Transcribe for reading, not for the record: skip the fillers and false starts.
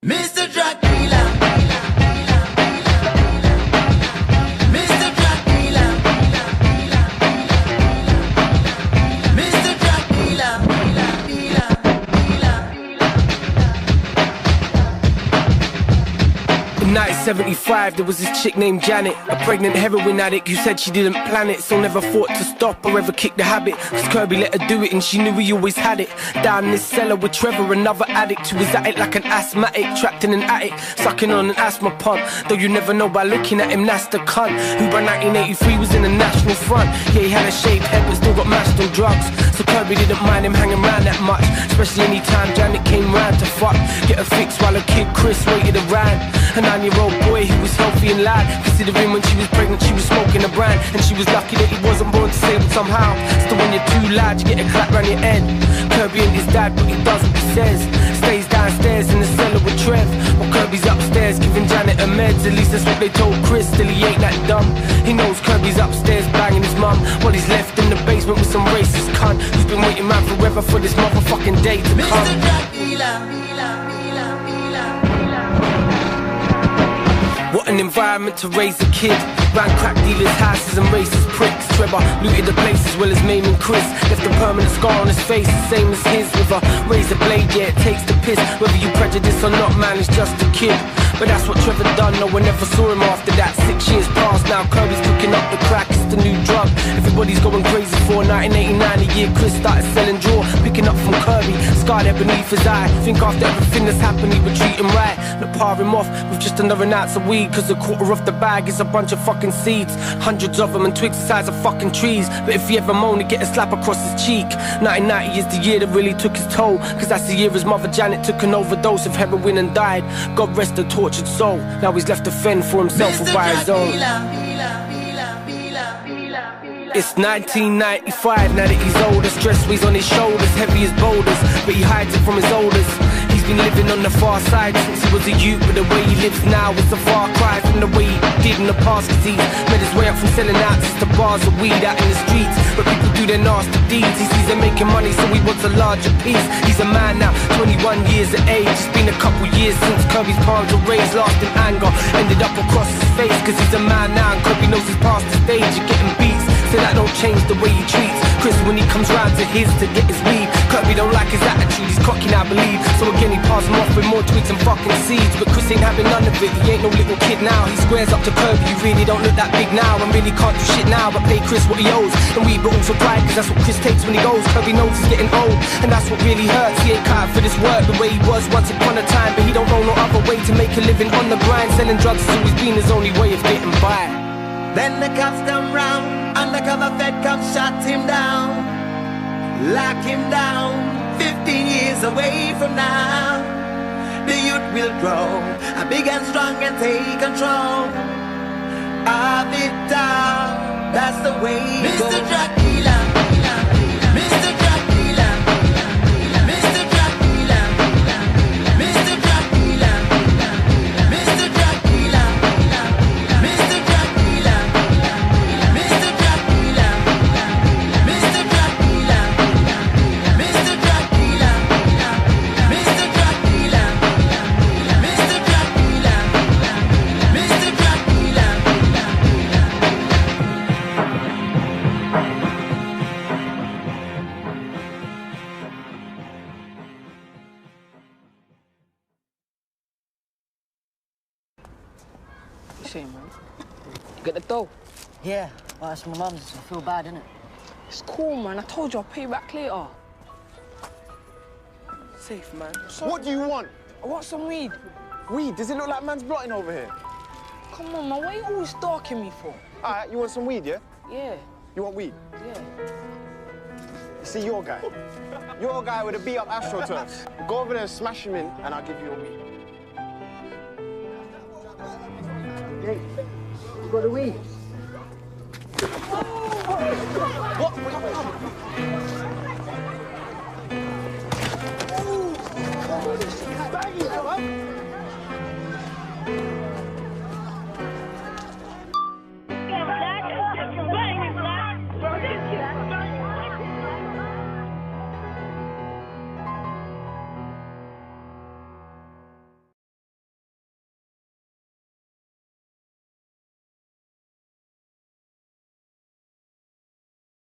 Mr. Dracula, Mr. Dracula, Mr. Dracula. In 1975, there was this chick named Janet, a pregnant heroin addict who said she didn't plan it, so never thought to stop or ever kick the habit. Cause Kirby let her do it and she knew he always had it. Down in this cellar with Trevor, another addict who was at it like an asthmatic, trapped in an attic, sucking on an asthma pump. Though you never know by looking at him, that's the cunt who by 1983 was in the National Front. Yeah, he had a shaved head but still got mashed on drugs, so Kirby didn't mind him hanging around that much, especially anytime Janet came round to fuck, get her fixed while her kid Chris waited around. A 9-year-old boy who was healthy and light, considering when she was pregnant she was smoking a brand, and she was lucky that he wasn't born disabled somehow. Still when you're too loud you get a clap round your head. Kirby ain't his dad but he does what he says, stays downstairs in the cellar with Trev while Kirby's upstairs giving Janet her meds. At least that's what they told Chris, still he ain't that dumb. He knows Kirby's upstairs banging his mum while he's left in the basement with some racist cunt who's been waiting around forever for this motherfucking day to come. Mr. Dracula. What an environment to raise a kid. Ran crack dealers' houses and racist pricks. Trevor looted the place as well as maiming Chris. Left a permanent scar on his face, the same as his. With a razor blade, yeah, it takes the piss. Whether you prejudice or not, man, it's just a kid. But that's what Trevor done, no one ever saw him after that. 6 years passed, now Kirby's cooking up the crack, it's the new drug everybody's going crazy for. 1989, the year Chris started selling draw, picking up from Kirby, scar there beneath his eye. Think after everything that's happened, he would treat him right, not par him off with just another ounce of weed. Cause a quarter of the bag is a bunch of fucking seeds, hundreds of them and twigs the size of fucking trees. But if he ever moan, he'd get a slap across his cheek. 1990 is the year that really took his toll, cause that's the year his mother Janet took an overdose of heroin and died. God rest her tortured soul, now he's left to fend for himself or by his own. It's 1995, now that he's older, stress weighs on his shoulders, heavy as boulders, but he hides it from his elders. He's been living on the far side since he was a youth, but the way he lives now is a far cry from the way he did in the past. Cause he's made his way up from selling ounces to bars of weed out in the streets where people do their nasty deeds. He sees them making money so he wants a larger piece. He's a man now, 21 years of age. It's been a couple years since Kirby's palms were raised, lost in anger, ended up across his face. Cause he's a man now and Kirby knows he's past the stage of getting beats, so that don't change the way he treats Chris when he comes round to his to get his weed. Kirby don't like his attitude, he's cocky now, believe. So again he passes him off with more twigs and fucking seeds. But Chris ain't having none of it, he ain't no little kid now. He squares up to Kirby, you really don't look that big now, and really can't do shit now but pay Chris what he owes. And we but also pride, cause that's what Chris takes when he goes. Kirby knows he's getting old, and that's what really hurts. He ain't cut out for this work the way he was once upon a time, but he don't know no other way to make a living on the grind. Selling drugs has always been his only way of getting by. Then the cops come round, undercover Fed comes, shot him down, lock him down. 15 years away from now, the youth will grow, big and strong and take control of it all. That's the way it goes. Mr. Dracula, Mr. Dracula, Mr. Dracula, Mr. Dracula, Mr. Dracula, Mr. Dracula, Mr. Dracula, Mr. Dracula, Mr. Dracula, Mr. Dracula, Mr. Dracula, Mr. Dracula. You see, man? You get the dough? Yeah, well, that's my mum's. I feel bad, innit? It's cool, man. I told you I'll pay you back later. Safe, man. What do you want? I want some weed. Weed? Does it look like man's blotting over here? Come on, man. What are you always stalking me for? All right, you want some weed, yeah? Yeah, You want weed? yeah. See your guy. Your guy with a beat-up AstroTurfs. Go over there and smash him in, and I'll give you a weed. Hey, you got the weed? What?